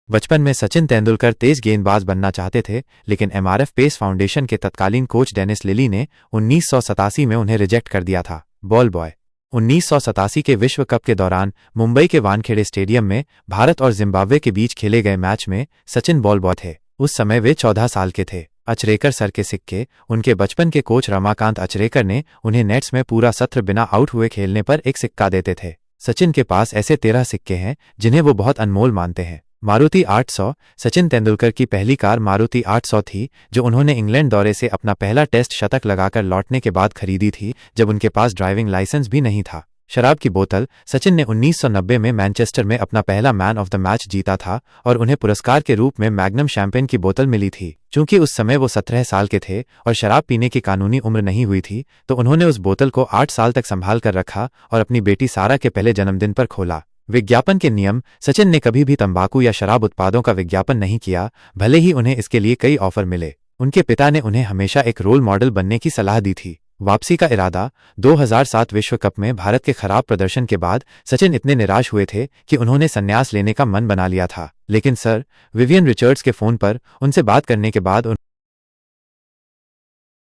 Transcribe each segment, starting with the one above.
बचपन में सचिन तेंदुलकर तेज गेंदबाज बनना चाहते थे, लेकिन एमआरएफ पेस फाउंडेशन के तत्कालीन कोच डेनिस लिली ने 1987 में उन्हें रिजेक्ट कर दिया था। Ball boy. 1987 के विश्व कप के दौरान मुंबई के वानखेड़े स्टेडियम में भारत और जिम्बाब्वे के बीच खेले गए मैच में सचिन बॉल बॉय थे। उस समय वे 14 साल के थे। अचरेकर सर के सिक्के। उनके बचपन के कोच रमाकांत अचरेकर ने उन्हें नेट्स में पूरा सत्र बिना आउट हुए खेलने पर एक सिक्का देते थे। सचिन के पास ऐसे 13 सिक्के हैं जिन्हें वो बहुत अनमोल मानते हैं। मारुति 800। सचिन तेंदुलकर की पहली कार मारुति 800 थी, जो उन्होंने इंग्लैंड दौरे से अपना पहला टेस्ट शतक लगाकर लौटने के बाद खरीदी थी, जब उनके पास ड्राइविंग लाइसेंस भी नहीं था। शराब की बोतल। सचिन ने 1990 में मैनचेस्टर में अपना पहला मैन ऑफ द मैच जीता था और उन्हें पुरस्कार के रूप में मैग्नम शैंपेन की बोतल मिली थी। चूंकि उस समय वो 17 साल के थे और शराब पीने की कानूनी उम्र नहीं हुई थी, तो उन्होंने उस बोतल को 8 साल तक संभाल कर रखा और अपनी बेटी सारा के पहले जन्मदिन पर खोला। विज्ञापन के नियम। सचिन ने कभी भी तंबाकू या शराब उत्पादों का विज्ञापन नहीं किया, भले ही उन्हें इसके लिए कई ऑफर मिले। उनके पिता ने उन्हें हमेशा एक रोल मॉडल बनने की सलाह दी थी। वापसी का इरादा। 2007 विश्व कप में भारत के खराब प्रदर्शन के बाद सचिन इतने निराश हुए थे कि उन्होंने संन्यास लेने का मन बना लिया था, लेकिन सर विवियन रिचर्ड्स के फोन पर उनसे बात करने के बाद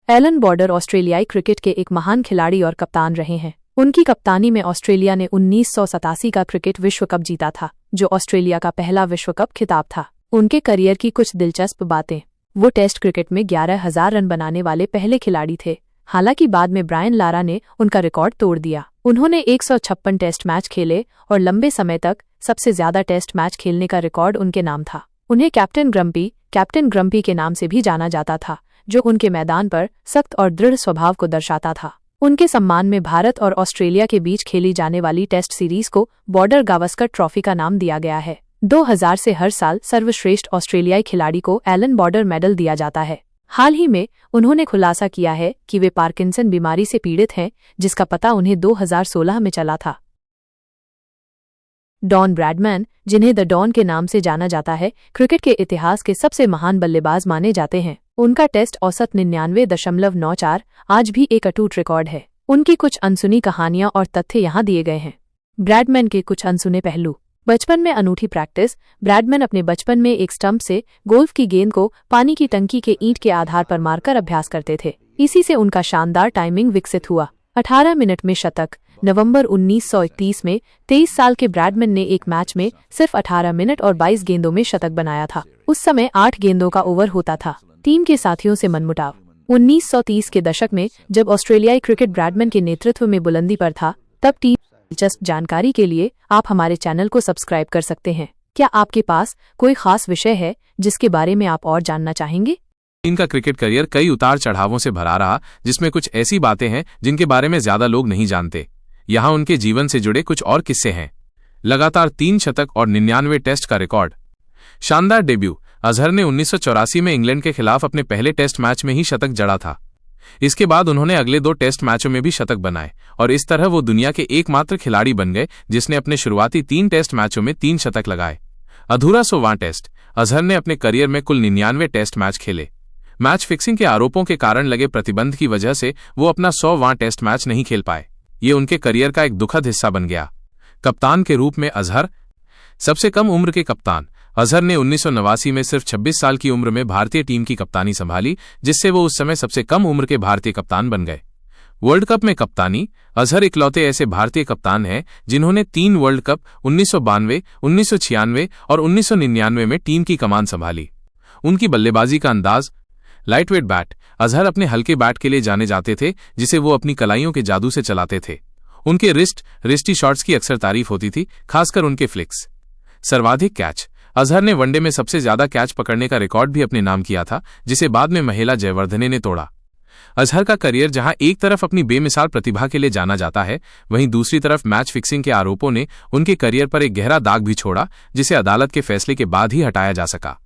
एलन बॉर्डर ऑस्ट्रेलियाई क्रिकेट के एक महान खिलाड़ी और कप्तान रहे हैं। उनकी कप्तानी में ऑस्ट्रेलिया ने 1987 का क्रिकेट विश्व कप जीता था, जो ऑस्ट्रेलिया का पहला विश्व कप खिताब था। उनके करियर की कुछ दिलचस्प बातें। वो टेस्ट क्रिकेट में 11,000 रन बनाने वाले पहले खिलाड़ी थे। हालांकि बाद में ब्रायन लारा ने उनका रिकॉर्ड तोड़ दिया। उन्होंने 156 टेस्ट मैच खेले और लंबे समय तक सबसे ज्यादा टेस्ट मैच खेलने का रिकॉर्ड उनके नाम था। उन्हें कैप्टन ग्रम्पी के नाम से भी जाना जाता था, जो उनके मैदान पर सख्त और दृढ़ स्वभाव को दर्शाता था। उनके सम्मान में भारत और ऑस्ट्रेलिया के बीच खेली जाने वाली टेस्ट सीरीज को बॉर्डर गावस्कर ट्रॉफी का नाम दिया गया है। 2000 से हर साल सर्वश्रेष्ठ ऑस्ट्रेलियाई खिलाड़ी को एलन बॉर्डर मेडल दिया जाता है। हाल ही में उन्होंने खुलासा किया है कि वे पार्किंसन बीमारी से पीड़ित हैं, जिसका पता उन्हें 2016 में चला था। डॉन ब्रैडमैन, जिन्हें द डॉन के नाम से जाना जाता है, क्रिकेट के इतिहास के सबसे महान बल्लेबाज माने जाते हैं। उनका टेस्ट औसत 99.94 आज भी एक अटूट रिकॉर्ड है। उनकी कुछ अनसुनी कहानियां और तथ्य यहाँ दिए गए हैं। ब्रैडमैन के कुछ अनसुने पहलू। बचपन में अनूठी प्रैक्टिस। ब्रैडमैन अपने बचपन में एक स्टंप से गोल्फ की गेंद को पानी की टंकी के ईंट के आधार पर मारकर अभ्यास करते थे। इसी से उनका शानदार टाइमिंग विकसित हुआ। 18 मिनट में शतक। नवंबर 1931 में 23 साल के ब्रैडमैन ने एक मैच में सिर्फ 18 मिनट और 22 गेंदों में शतक बनाया था। उस समय 8 गेंदों का ओवर होता था। टीम के साथियों से मनमुटाव। 1930 के दशक में जब ऑस्ट्रेलियाई क्रिकेट ब्रैडमैन के नेतृत्व में बुलंदी पर था, तब टीम। दिलचस्प जानकारी के लिए आप हमारे चैनल को सब्सक्राइब कर सकते हैं। क्या आपके पास कोई खास विषय है जिसके बारे में आप और जानना चाहेंगे? इनका क्रिकेट करियर कई उतार चढ़ावों से भरा रहा, जिसमें कुछ ऐसी बातें हैं जिनके बारे में ज्यादा लोग नहीं जानते। यहाँ उनके जीवन से जुड़े कुछ और किस्से हैं। लगातार 3 शतक और 99 टेस्ट का रिकॉर्ड। शानदार डेब्यू। अजहर ने 1984 में इंग्लैंड के खिलाफ अपने पहले टेस्ट मैच में ही शतक जड़ा था। इसके बाद उन्होंने अगले 2 टेस्ट मैचों में भी शतक बनाए और इस तरह वो दुनिया के एकमात्र खिलाड़ी बन गए जिसने अपने शुरुआती 3 टेस्ट मैचों में 3 शतक लगाए। अधूरा 100वां टेस्ट। अजहर ने अपने करियर में कुल 99 टेस्ट मैच खेले। मैच फिक्सिंग के आरोपों के कारण लगे प्रतिबंध की वजह से वो अपना 100वां टेस्ट मैच नहीं खेल पाए। ये उनके करियर का एक दुखद हिस्सा बन गया। कप्तान के रूप में अजहर। सबसे कम उम्र के कप्तान। अजहर ने 1989 में सिर्फ 26 साल की उम्र में भारतीय टीम की कप्तानी संभाली, जिससे वो उस समय सबसे कम उम्र के भारतीय कप्तान बन गए। वर्ल्ड कप में कप्तानी। अजहर इकलौते ऐसे भारतीय कप्तान हैं जिन्होंने 3 वर्ल्ड कप 1992, 1996 और 1999 में टीम की कमान संभाली। उनकी बल्लेबाजी का अंदाज। Lightweight bat. अजहर अपने हल्के बैट के लिए जाने जाते थे, जिसे वो अपनी कलाइयों के जादू से चलाते थे। उनके रिस्टी शॉट्स की अक्सर तारीफ होती थी, खासकर उनके फ्लिक्स। सर्वाधिक कैच। अजहर ने वनडे में सबसे ज्यादा कैच पकड़ने का रिकॉर्ड भी अपने नाम किया था, जिसे बाद में महिला जयवर्धने ने तोड़ा। अजहर का करियर जहां एक तरफ अपनी बेमिसाल प्रतिभा के लिए जाना जाता है, वहीं दूसरी तरफ मैच फिक्सिंग के आरोपों ने उनके करियर पर एक गहरा दाग भी छोड़ा, जिसे अदालत के फैसले के बाद ही हटाया जा सका।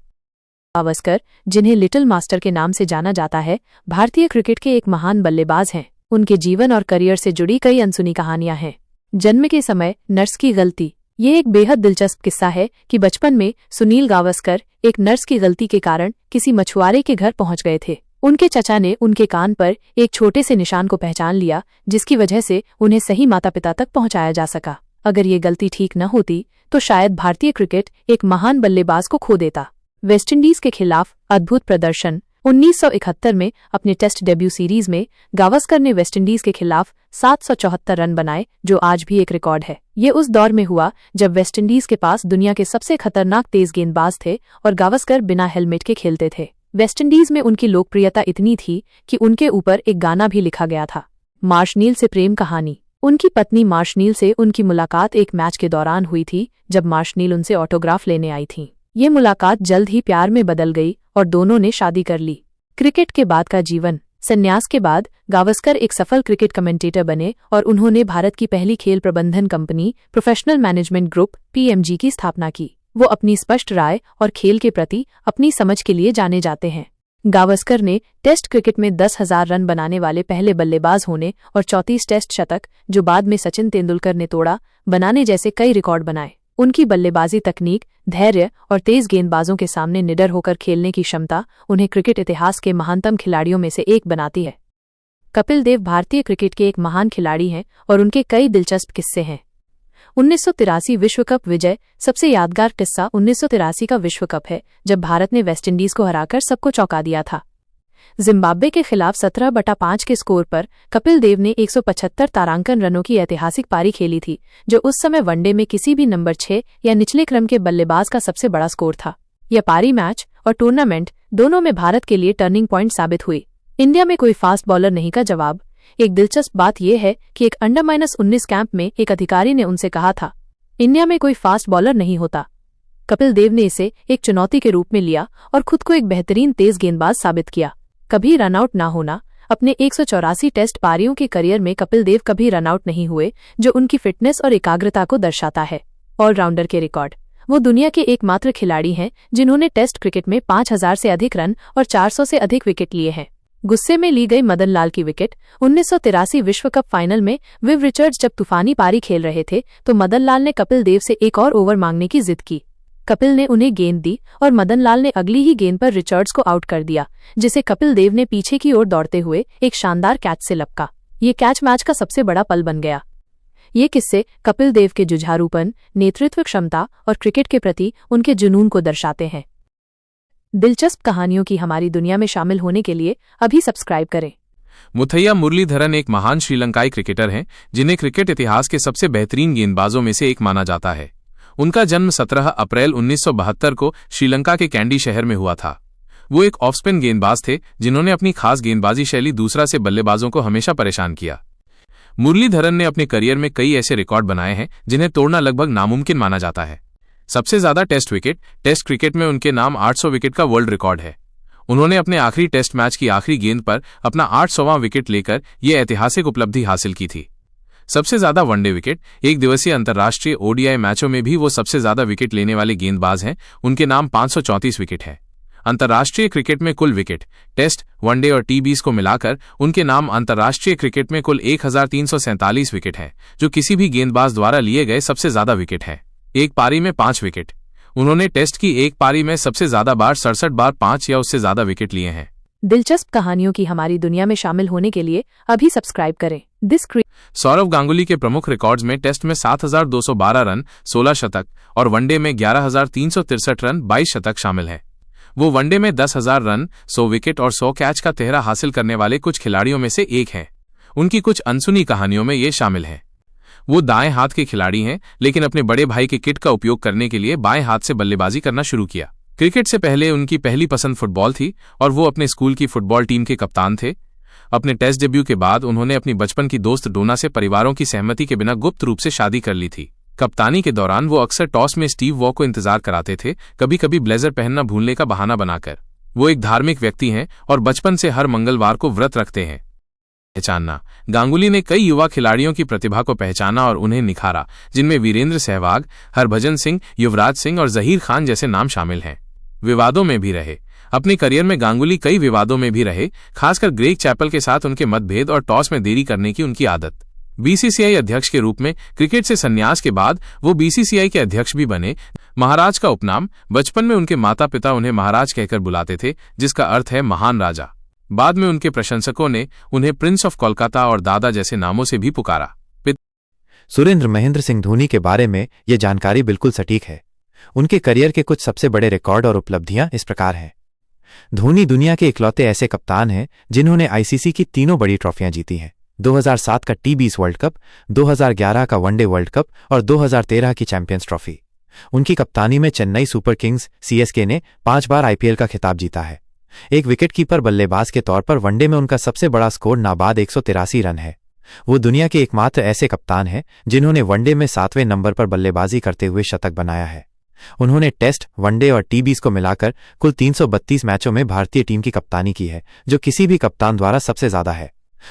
गावस्कर, जिन्हें लिटिल मास्टर के नाम से जाना जाता है, भारतीय क्रिकेट के एक महान बल्लेबाज हैं। उनके जीवन और करियर से जुड़ी कई अनसुनी कहानियां हैं। जन्म के समय नर्स की गलती। ये एक बेहद दिलचस्प किस्सा है कि बचपन में सुनील गावस्कर एक नर्स की गलती के कारण किसी मछुआरे के घर पहुंच गए थे। उनके चचा ने उनके कान पर एक छोटे से निशान को पहचान लिया, जिसकी वजह से उन्हें सही माता पिता तक पहुंचाया जा सका। अगर ये गलती ठीक न होती तो शायद भारतीय क्रिकेट एक महान बल्लेबाज को खो देता। वेस्टइंडीज के खिलाफ अद्भुत प्रदर्शन। 1971 में अपने टेस्ट डेब्यू सीरीज में गावस्कर ने वेस्टइंडीज के खिलाफ 774 रन बनाए, जो आज भी एक रिकॉर्ड है। ये उस दौर में हुआ जब वेस्टइंडीज के पास दुनिया के सबसे खतरनाक तेज गेंदबाज थे और गावस्कर बिना हेलमेट के खेलते थे। वेस्टइंडीज में उनकी लोकप्रियता इतनी थी कि उनके ऊपर एक गाना भी लिखा गया था, मार्श नील से प्रेम कहानी। उनकी पत्नी मार्श नील से उनकी मुलाकात एक मैच के दौरान हुई थी, जब मार्श नील उनसे ऑटोग्राफ लेने आई थीं। ये मुलाकात जल्द ही प्यार में बदल गई और दोनों ने शादी कर ली। क्रिकेट के बाद का जीवन। संन्यास के बाद गावस्कर एक सफल क्रिकेट कमेंटेटर बने और उन्होंने भारत की पहली खेल प्रबंधन company professional management group (PMG) की स्थापना की। वो अपनी स्पष्ट राय और खेल के प्रति अपनी समझ के लिए जाने जाते हैं। गावस्कर ने टेस्ट क्रिकेट में 10,000 रन बनाने वाले पहले बल्लेबाज होने और 34 टेस्ट शतक, जो बाद में सचिन तेंदुलकर ने तोड़ा, बनाने जैसे कई रिकॉर्ड बनाए। उनकी बल्लेबाजी तकनीक, धैर्य और तेज गेंदबाजों के सामने निडर होकर खेलने की क्षमता उन्हें क्रिकेट इतिहास के महानतम खिलाड़ियों में से एक बनाती है। कपिल देव भारतीय क्रिकेट के एक महान खिलाड़ी हैं और उनके कई दिलचस्प किस्से हैं। 1983 विश्व कप विजय। सबसे यादगार किस्सा 1983 का विश्व कप है, जब भारत ने वेस्टइंडीज को हराकर सबको चौंका दिया था। जिम्बाब्वे के खिलाफ 17/5 के स्कोर पर कपिल देव ने 175 तारांकन रनों की ऐतिहासिक पारी खेली थी, जो उस समय वनडे में किसी भी नंबर 6 या निचले क्रम के बल्लेबाज का सबसे बड़ा स्कोर था। यह पारी मैच और टूर्नामेंट दोनों में भारत के लिए टर्निंग पॉइंट साबित हुई। इंडिया में कोई फास्ट बॉलर नहीं का जवाब। एक दिलचस्प बात यह है कि एक अंडर-19 कैंप में एक अधिकारी ने उनसे कहा था, इंडिया में कोई फास्ट बॉलर नहीं होता। कपिल देव ने इसे एक चुनौती के रूप में लिया और खुद को एक बेहतरीन तेज गेंदबाज साबित किया। कभी रनआउट ना होना। अपने 184 टेस्ट पारियों के करियर में कपिल देव कभी रनआउट नहीं हुए, जो उनकी फिटनेस और एकाग्रता को दर्शाता है। ऑलराउंडर के रिकॉर्ड। वो दुनिया के एकमात्र खिलाड़ी हैं जिन्होंने टेस्ट क्रिकेट में 5,000 से अधिक रन और 400 से अधिक विकेट लिए हैं। गुस्से में ली गई मदन लाल की विकेट। 1983 विश्व कप फाइनल में विव रिचर्ड्स जब तूफानी पारी खेल रहे थे तो मदन लाल ने कपिल देव से एक और ओवर मांगने की जिद की। कपिल ने उन्हें गेंद दी और मदन लाल ने अगली ही गेंद पर रिचर्ड्स को आउट कर दिया, जिसे कपिल देव ने पीछे की ओर दौड़ते हुए एक शानदार कैच से लपका। ये कैच मैच का सबसे बड़ा पल बन गया। ये किस्से कपिल देव के जुझारूपन, नेतृत्व क्षमता और क्रिकेट के प्रति उनके जुनून को दर्शाते हैं। दिलचस्प कहानियों की हमारी दुनिया में शामिल होने के लिए अभी सब्सक्राइब करें। मुथैया मुरलीधरन एक महान श्रीलंकाई क्रिकेटर हैं, जिन्हें क्रिकेट इतिहास के सबसे बेहतरीन गेंदबाजों में से एक माना जाता है। उनका जन्म 17 अप्रैल 1972 को श्रीलंका के कैंडी शहर में हुआ था। वो एक ऑफ स्पिन गेंदबाज थे, जिन्होंने अपनी खास गेंदबाजी शैली दूसरा से बल्लेबाजों को हमेशा परेशान किया। मुरलीधरन ने अपने करियर में कई ऐसे रिकॉर्ड बनाए हैं जिन्हें तोड़ना लगभग नामुमकिन माना जाता है। सबसे ज्यादा टेस्ट विकेट। टेस्ट क्रिकेट में उनके नाम 800 विकेट का वर्ल्ड रिकॉर्ड है। उन्होंने अपने आखिरी टेस्ट मैच की आखिरी गेंद पर अपना 800वां विकेट लेकर यह ऐतिहासिक उपलब्धि हासिल की थी। सबसे ज्यादा वनडे विकेट। एक दिवसीय अंतर्राष्ट्रीय ODI मैचों में भी वो सबसे ज्यादा विकेट लेने वाले गेंदबाज हैं। उनके नाम 534 विकेट है। अंतर्राष्ट्रीय क्रिकेट में कुल विकेट। टेस्ट, वनडे और T20 को मिलाकर उनके नाम अंतर्राष्ट्रीय क्रिकेट में कुल 1347 विकेट है, जो किसी भी गेंदबाज द्वारा लिए गए सबसे ज्यादा विकेट है। एक पारी में 5 विकेट। उन्होंने टेस्ट की एक पारी में सबसे ज्यादा बार 67 बार 5 या उससे ज्यादा विकेट लिए हैं। दिलचस्प कहानियों की हमारी दुनिया में शामिल होने के लिए अभी सब्सक्राइब करें। सौरव गांगुली के प्रमुख रिकॉर्ड्स में टेस्ट में 7,212 रन, 16 शतक और वनडे में 11,363 रन, 22 शतक शामिल हैं। वो वनडे में 10,000 रन, 100 विकेट और 100 कैच का तिहरा हासिल करने वाले कुछ खिलाड़ियों में से एक हैं। उनकी कुछ अनसुनी कहानियों में ये शामिल हैं। वो दाएं हाथ के खिलाड़ी हैं, लेकिन अपने बड़े भाई के किट का उपयोग करने के लिए बाएं हाथ से बल्लेबाजी करना शुरू किया। क्रिकेट से पहले उनकी पहली पसंद फुटबॉल थी और वो अपने स्कूल की फुटबॉल टीम के कप्तान थे। अपने टेस्ट डेब्यू के बाद उन्होंने अपनी बचपन की दोस्त डोना से परिवारों की सहमति के बिना गुप्त रूप से शादी कर ली थी। कप्तानी के दौरान वो अक्सर टॉस में स्टीव वॉ को इंतजार कराते थे, कभी कभी ब्लेजर पहनना भूलने का बहाना बनाकर। वो एक धार्मिक व्यक्ति हैं और बचपन से हर मंगलवार को व्रत रखते हैं। पहचानना। गांगुली ने कई युवा खिलाड़ियों की प्रतिभा को पहचाना और उन्हें निखारा, जिनमें वीरेंद्र सहवाग, हरभजन सिंह, युवराज सिंह और जहीर खान जैसे नाम शामिल हैं। विवादों में भी रहे। अपने करियर में गांगुली कई विवादों में भी रहे, खासकर ग्रेग चैपल के साथ उनके मतभेद और टॉस में देरी करने की उनकी आदत। BCCI अध्यक्ष के रूप में क्रिकेट से संन्यास के बाद वो BCCI के अध्यक्ष भी बने। महाराज का उपनाम। बचपन में उनके माता पिता उन्हें महाराज कहकर बुलाते थे, जिसका अर्थ है महान राजा। बाद में उनके प्रशंसकों ने उन्हें प्रिंस ऑफ कोलकाता और दादा जैसे नामों से भी पुकारा। सुरेंद्र महेंद्र सिंह धोनी के बारे में ये जानकारी बिल्कुल सटीक है। उनके करियर के कुछ सबसे बड़े रिकॉर्ड और उपलब्धियां इस प्रकार हैं। धोनी दुनिया के इकलौते ऐसे कप्तान हैं जिन्होंने आईसीसी की तीनों बड़ी ट्रॉफियां जीती हैं: 2007 का टी20 वर्ल्ड कप, 2011 का वनडे वर्ल्ड कप और 2013 की चैंपियंस ट्रॉफी। उनकी कप्तानी में चेन्नई सुपर किंग्स सीएसके ने 5 बार आईपीएल का खिताब जीता है। एक विकेटकीपर बल्लेबाज के तौर पर वनडे में उनका सबसे बड़ा स्कोर नाबाद 183 रन है। वो दुनिया के एकमात्र ऐसे कप्तान हैं जिन्होंने वनडे में 7वें नंबर पर बल्लेबाजी करते हुए शतक बनाया है। उन्होंने टेस्ट, वनडे और टी20 को मिलाकर कुल 332 मैचों में भारतीय टीम की कप्तानी की है, जो किसी भी कप्तान द्वारा सबसे ज्यादा है।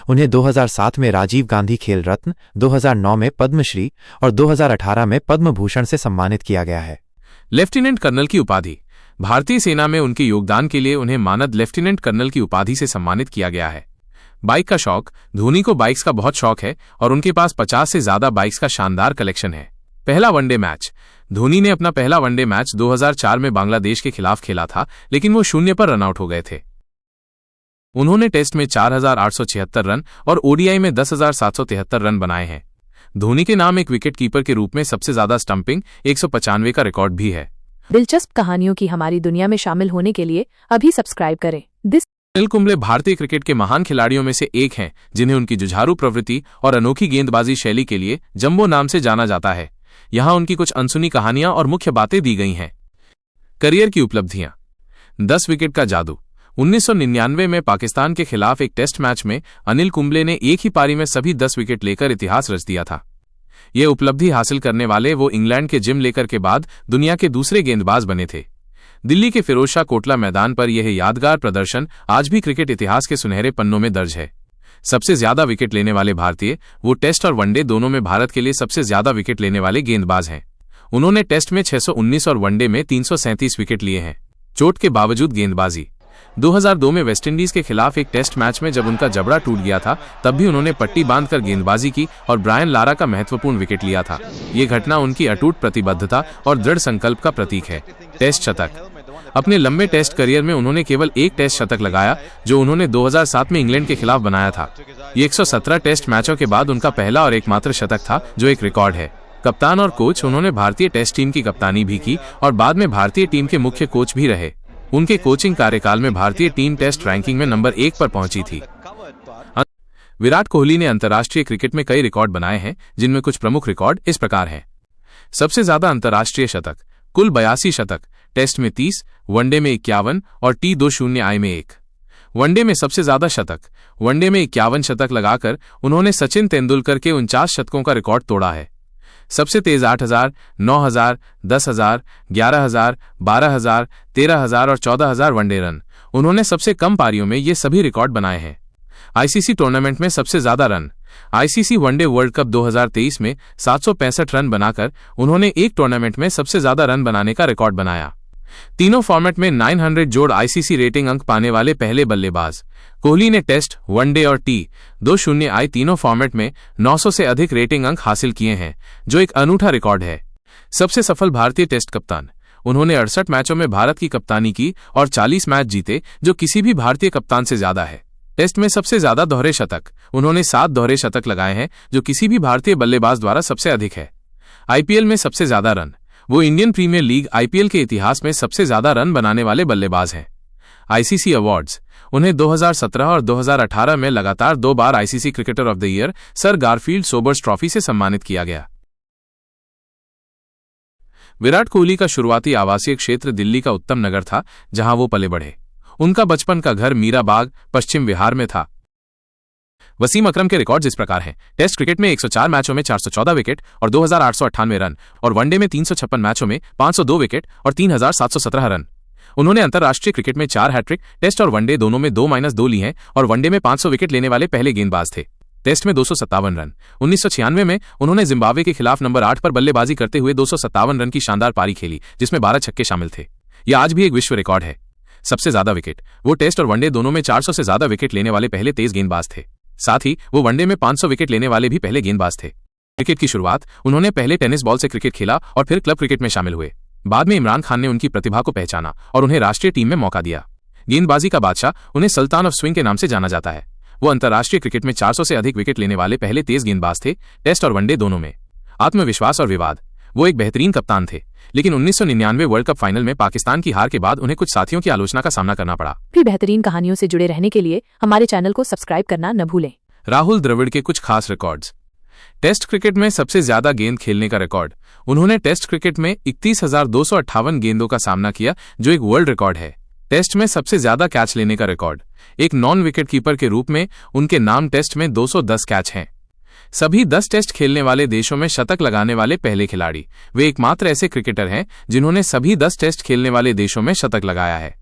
उन्हें 2007 में राजीव गांधी खेल रत्न, 2009 में पद्मश्री और 2018 में पद्म भूषण से सम्मानित किया गया है। लेफ्टिनेंट कर्नल की उपाधि। भारतीय सेना में उनके योगदान के लिए उन्हें मानद लेफ्टिनेंट कर्नल की उपाधि से सम्मानित किया गया है। बाइक का शौक। धोनी को बाइक्स का बहुत शौक है और उनके पास 50 से ज्यादा बाइक्स का शानदार कलेक्शन है। पहला वनडे मैच। धोनी ने अपना पहला वनडे मैच 2004 में बांग्लादेश के खिलाफ खेला था, लेकिन वो 0 पर रनआउट हो गए थे। उन्होंने टेस्ट में 4,876 रन और ओडीआई में 10,773 रन बनाए हैं। धोनी के नाम एक विकेटकीपर के रूप में सबसे ज्यादा स्टंपिंग 195 का रिकॉर्ड भी है। दिलचस्प कहानियों की हमारी दुनिया में शामिल होने के लिए अभी सब्सक्राइब करें। अनिल कुंबले भारतीय क्रिकेट के महान खिलाड़ियों में से एक हैं, जिन्हें उनकी जुझारू प्रवृत्ति और अनोखी गेंदबाजी शैली के लिए जंबो नाम से जाना जाता है। यहां उनकी कुछ अनसुनी कहानियां और मुख्य बातें दी गई हैं। करियर की उपलब्धियां। 10 विकेट का जादू। 1999 में पाकिस्तान के खिलाफ एक टेस्ट मैच में अनिल कुंबले ने एक ही पारी में सभी 10 विकेट लेकर इतिहास रच दिया था। यह उपलब्धि हासिल करने वाले वो इंग्लैंड के जिम लेकर के बाद दुनिया के दूसरे गेंदबाज बने थे। दिल्ली के फिरोजशाह कोटला मैदान पर यह यादगार प्रदर्शन आज भी क्रिकेट इतिहास के सुनहरे पन्नों में दर्ज है। सबसे ज्यादा विकेट लेने वाले भारतीय। वो टेस्ट और वनडे दोनों में भारत के लिए सबसे ज्यादा विकेट लेने वाले गेंदबाज हैं। उन्होंने टेस्ट में 619 और वनडे में 337 विकेट लिए हैं। चोट के बावजूद गेंदबाजी। 2002 में वेस्टइंडीज के खिलाफ एक टेस्ट मैच में जब उनका जबड़ा टूट गया था, तब भी उन्होंने पट्टी बांधकर गेंदबाजी की और ब्रायन लारा का महत्वपूर्ण विकेट लिया था। ये घटना उनकी अटूट प्रतिबद्धता और दृढ़ संकल्प का प्रतीक है। टेस्ट शतक। अपने लंबे टेस्ट करियर में उन्होंने केवल एक टेस्ट शतक लगाया, जो उन्होंने 2007 में इंग्लैंड के खिलाफ बनाया था। ये 117 टेस्ट मैचों के बाद उनका पहला और एकमात्र शतक था, जो एक रिकॉर्ड है। कप्तान और कोच। उन्होंने भारतीय टेस्ट टीम की कप्तानी भी की और बाद में भारतीय टीम के मुख्य कोच भी रहे। उनके कोचिंग कार्यकाल में भारतीय टीम टेस्ट रैंकिंग में नंबर 1 पर पहुंची थी। विराट कोहली ने अंतर्राष्ट्रीय क्रिकेट में कई रिकॉर्ड बनाए हैं, जिनमें कुछ प्रमुख रिकॉर्ड इस प्रकार हैं। सबसे ज्यादा अंतर्राष्ट्रीय शतक, कुल 82 शतक, टेस्ट में 30, वनडे में 51 और T20I में 1। वनडे में सबसे ज्यादा शतक। वनडे में 51 शतक लगाकर उन्होंने सचिन तेंदुलकर के 49 शतकों का रिकॉर्ड तोड़ा है। सबसे तेज 8,000, 9,000, 10,000, 11,000, 12,000, 13,000 और 14,000 वनडे रन। उन्होंने सबसे कम पारियों में ये सभी रिकॉर्ड बनाए हैं। आईसीसी टूर्नामेंट में सबसे ज्यादा run. ICC one day world cup 2023 में 765 रन बनाकर उन्होंने एक टूर्नामेंट में सबसे ज्यादा रन बनाने का रिकॉर्ड बनाया। तीनों फॉर्मेट में 900 जोड़ आईसीसी रेटिंग अंक पाने वाले पहले बल्लेबाज। कोहली ने टेस्ट, वनडे और T20I तीनों फॉर्मेट में 900 से अधिक रेटिंग अंक हासिल किए हैं, जो एक अनूठा रिकॉर्ड है। सबसे सफल भारतीय टेस्ट कप्तान। उन्होंने 68 मैचों में भारत की कप्तानी की और 40 मैच जीते, जो किसी भी भारतीय कप्तान से ज्यादा है। टेस्ट में सबसे ज्यादा दोहरे शतक। उन्होंने 7 दोहरे शतक लगाए हैं, जो किसी भी भारतीय बल्लेबाज द्वारा सबसे अधिक है। आईपीएल में सबसे ज्यादा रन। वो इंडियन प्रीमियर लीग आईपीएल के इतिहास में सबसे ज्यादा रन बनाने वाले बल्लेबाज हैं। ICC awards. उन्हें 2017 और 2018 में लगातार 2 बार ICC cricketer of the year sir Garfield Sobers trophy से सम्मानित किया गया। विराट कोहली का शुरुआती आवासीय क्षेत्र दिल्ली का उत्तम नगर था, जहां वो पले बढ़े। उनका बचपन का घर मीरा बाग, पश्चिम बिहार में था। वसीम अकरम के रिकॉर्ड इस प्रकार हैं। टेस्ट क्रिकेट में 104 मैचों में 414 विकेट और 2,898 रन और वनडे में 356 मैचों में 502 विकेट और 3,717 रन। उन्होंने अंतर्राष्ट्रीय क्रिकेट में 4 हैट्रिक, टेस्ट और वनडे दोनों में 2-2 ली हैं और वनडे में 500 विकेट लेने वाले पहले गेंदबाज थे। टेस्ट में 257 रन। 1996 में उन्होंने जिम्बाब्वे के खिलाफ नंबर 8 पर बल्लेबाजी करते हुए 257 रन की शानदार पारी खेली, जिसमें 12 छक्के शामिल थे। यह आज भी एक विश्व रिकॉर्ड है। सबसे ज्यादा विकेट। वो टेस्ट और वनडे दोनों में 400 से ज्यादा विकेट लेने वाले पहले तेज गेंदबाज थे। साथ ही वो वनडे में 500 विकेट लेने वाले भी पहले गेंदबाज थे। क्रिकेट की शुरुआत। उन्होंने पहले टेनिस बॉल से क्रिकेट खेला और फिर क्लब क्रिकेट में शामिल हुए। बाद में इमरान खान ने उनकी प्रतिभा को पहचाना और उन्हें राष्ट्रीय टीम में मौका दिया। गेंदबाजी का बादशाह। उन्हें सुल्तान ऑफ स्विंग के नाम से जाना जाता है। वो अंतर्राष्ट्रीय क्रिकेट में 400 से अधिक विकेट लेने वाले पहले तेज गेंदबाज थे, टेस्ट और वनडे दोनों में। आत्मविश्वास और विवाद। वो एक बेहतरीन कप्तान थे, लेकिन 1999 वर्ल्ड कप फाइनल में पाकिस्तान की हार के बाद उन्हें कुछ साथियों की आलोचना का सामना करना पड़ा। भी बेहतरीन कहानियों से जुड़े रहने के लिए हमारे चैनल को सब्सक्राइब करना न भूलें। राहुल द्रविड़ के कुछ खास रिकॉर्ड्स। टेस्ट क्रिकेट में सबसे ज्यादा गेंद खेलने का रिकॉर्ड। उन्होंने टेस्ट क्रिकेट में 31,258 गेंदों का सामना किया, जो एक वर्ल्ड रिकॉर्ड है। टेस्ट में सबसे ज्यादा कैच लेने का रिकॉर्ड। एक नॉन विकेट कीपर के रूप में उनके नाम टेस्ट में 210 कैच हैं। सभी 10 टेस्ट खेलने वाले देशों में शतक लगाने वाले पहले खिलाड़ी। वे एकमात्र ऐसे क्रिकेटर हैं जिन्होंने सभी 10 टेस्ट खेलने वाले देशों में शतक लगाया है।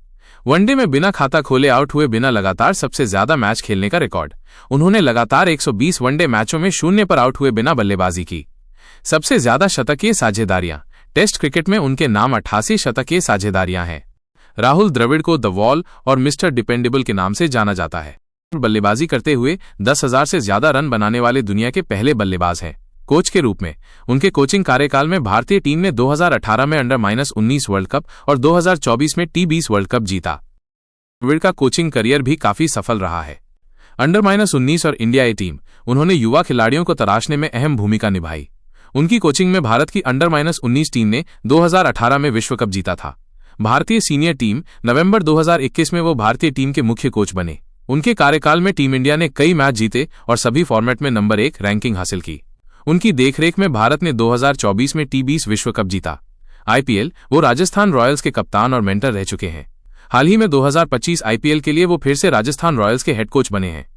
वनडे में बिना खाता खोले आउट हुए बिना लगातार सबसे ज्यादा मैच खेलने का रिकॉर्ड। उन्होंने लगातार 120 वनडे मैचों में 0 पर आउट हुए बिना बल्लेबाजी की। सबसे ज्यादा शतकीय साझेदारियां। टेस्ट क्रिकेट में उनके नाम 88 शतकीय साझेदारियां हैं। राहुल द्रविड़ को द वॉल और मिस्टर डिपेंडेबल के नाम से जाना जाता है। बल्लेबाजी करते हुए 10,000 से ज्यादा रन बनाने वाले दुनिया के पहले बल्लेबाज हैं। कोच के रूप में उनके कोचिंग कार्यकाल में भारतीय टीम ने 2018 में अंडर-19 वर्ल्ड कप और 2024 में T20 वर्ल्ड कप जीता। द्रविड़ का कोचिंग करियर भी काफी सफल रहा है। अंडर-19 और इंडिया ए टीम, उन्होंने युवा खिलाड़ियों को तराशने में अहम भूमिका निभाई। उनकी कोचिंग में भारत की अंडर-19 टीम ने 2018 में विश्व कप जीता था। भारतीय सीनियर टीम, नवंबर 2021 में वो भारतीय टीम के मुख्य कोच बने। उनके कार्यकाल में टीम इंडिया ने कई मैच जीते और सभी फॉर्मेट में नंबर 1 रैंकिंग हासिल की। उनकी देखरेख में भारत ने 2024 में T20 विश्व कप जीता। IPL, वो राजस्थान रॉयल्स के कप्तान और मेंटर रह चुके हैं। हाल ही में 2025 IPL के लिए वो फिर से राजस्थान रॉयल्स के हेड कोच बने हैं।